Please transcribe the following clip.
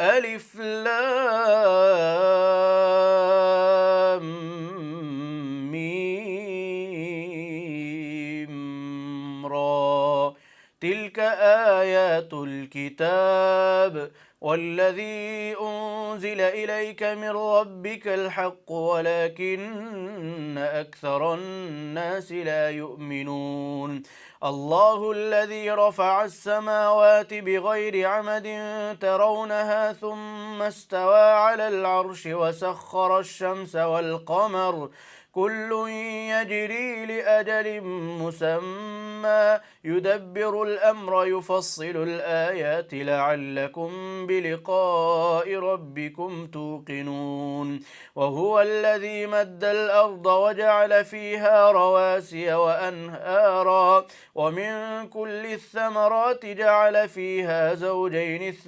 ألف لام ميم را. تلك آيات الكتاب والذي أنزل إليك من ربك الحق ولكن أكثر الناس لا يؤمنون. الله الذي رفع السماوات بغير عمد ترونها ثم استوى على العرش وسخر الشمس والقمر كل يجري لأجل مسمى يدبر الأمر يفصل الآيات لعلكم بلقاء ربكم توقنون. وهو الذي مد الأرض وجعل فيها رواسي وأنهارا ومن كل الثمرات جعل فيها زوجين